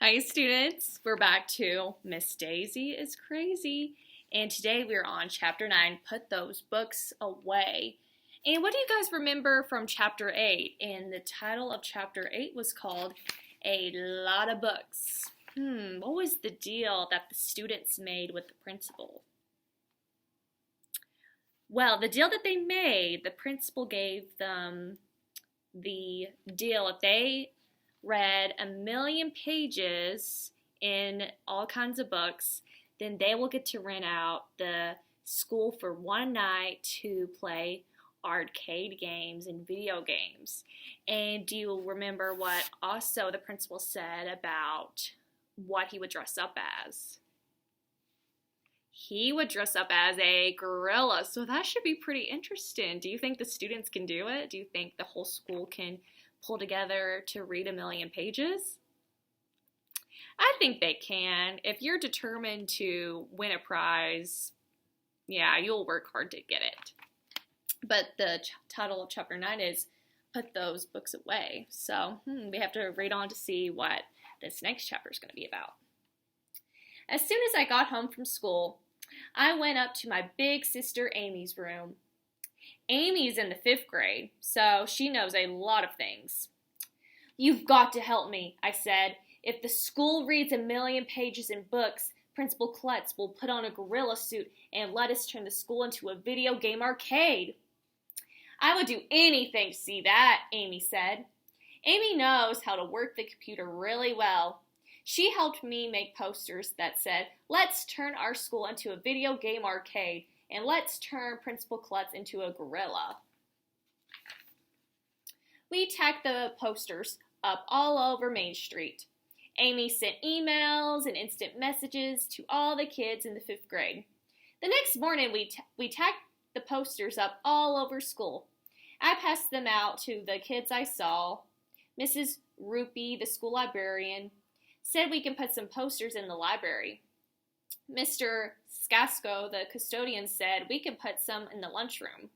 Hi students, we're back to Miss Daisy is Crazy, and today we're on Chapter 9, Put Those Books Away. And what do you guys remember from Chapter 8? And the title of Chapter 8 was called A Lot of Books. What was the deal that the students made with the principal? Well, the deal that they made, the principal gave them the deal if they read 1,000,000 pages in all kinds of books, then they will get to rent out the school for one night to play arcade games and video games. And do you remember what also the principal said about what he would dress up as? He would dress up as a gorilla, so that should be pretty interesting. Do you think the students can do it? Do you think the whole school can pull together to read 1,000,000 pages? I think they can. If you're determined to win a prize, yeah, you'll work hard to get it. But the title of Chapter 9 is Put Those Books Away. So we have to read on to see what this next chapter is going to be about. As soon as I got home from school, I went up to my big sister Amy's room. Amy's in the 5th grade, so she knows a lot of things. "You've got to help me," I said. "If the school reads 1,000,000 pages in books, Principal Klutz will put on a gorilla suit and let us turn the school into a video game arcade." "I would do anything to see that," Amy said. Amy knows how to work the computer really well. She helped me make posters that said, "Let's turn our school into a video game arcade, and let's turn Principal Klutz into a gorilla." We tacked the posters up all over Main Street. Amy sent emails and instant messages to all the kids in the 5th grade. The next morning, we tacked the posters up all over school. I passed them out to the kids I saw. Mrs. Rupee, the school librarian, said we can put some posters in the library. Mr. Skasko, the custodian, said we can put some in the lunchroom.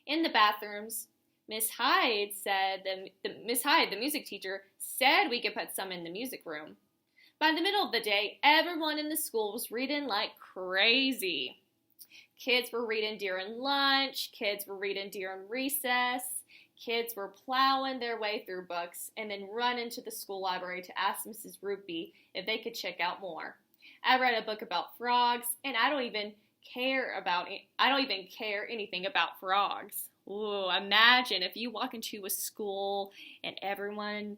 In the bathrooms, Miss Hyde, the music teacher, said we could put some in the music room. By the middle of the day, everyone in the school was reading like crazy. Kids were reading during lunch, kids were reading during recess, kids were plowing their way through books and then running to the school library to ask Mrs. Rupee if they could check out more. I read a book about frogs, and I don't even care anything about frogs. Ooh, imagine if you walk into a school and everyone's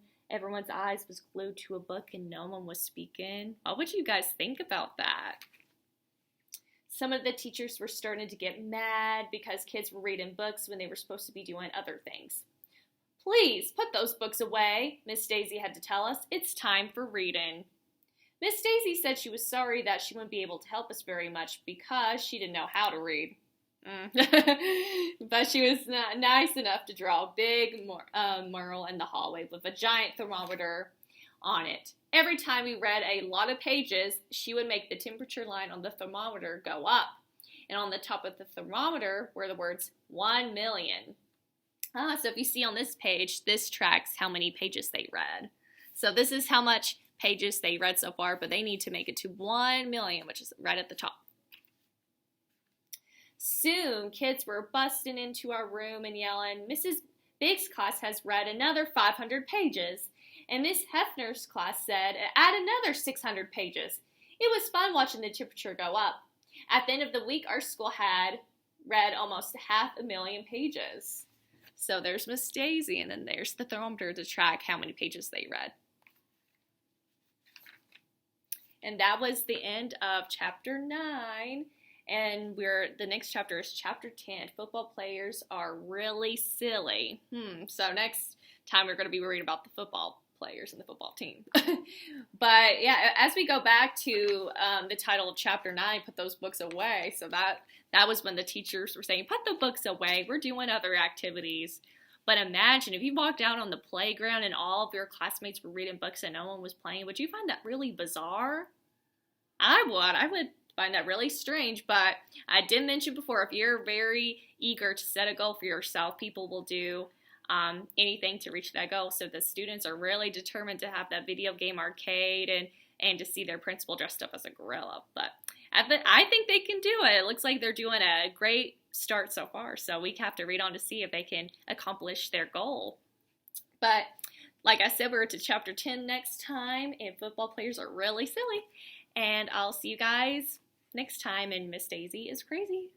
eyes was glued to a book and no one was speaking. What would you guys think about that? Some of the teachers were starting to get mad because kids were reading books when they were supposed to be doing other things. "Please, put those books away," Miss Daisy had to tell us. "It's time for reading." Miss Daisy said she was sorry that she wouldn't be able to help us very much because she didn't know how to read. But she was nice enough to draw a big mural in the hallway with a giant thermometer on it. Every time we read a lot of pages, she would make the temperature line on the thermometer go up. And on the top of the thermometer were the words 1,000,000. So if you see on this page, this tracks how many pages they read. So this is how much pages they read so far, but they need to make it to 1,000,000, which is right at the top. Soon, kids were busting into our room and yelling, "Mrs. Big's class has read another 500 pages. And Miss Hefner's class said, add another 600 pages. It was fun watching the temperature go up. At the end of the week, our school had read almost 500,000 pages. So there's Miss Daisy, and then there's the thermometer to track how many pages they read. And that was the end of Chapter 9. And the next chapter is Chapter 10. Football players are really silly. So next time we're going to be worried about the football players and the football team. But yeah, as we go back to the title of Chapter 9, Put Those Books Away. So that was when the teachers were saying, put the books away. We're doing other activities. But imagine if you walked out on the playground and all of your classmates were reading books and no one was playing. Would you find that really bizarre? I would find that really strange, but I did mention before, if you're very eager to set a goal for yourself, people will do anything to reach that goal. So the students are really determined to have that video game arcade and to see their principal dressed up as a gorilla. But I think they can do it. It looks like they're doing a great start so far. So we have to read on to see if they can accomplish their goal. But like I said, we're to chapter 10 next time, and football players are really silly. And I'll see you guys next time in Miss Daisy is Crazy.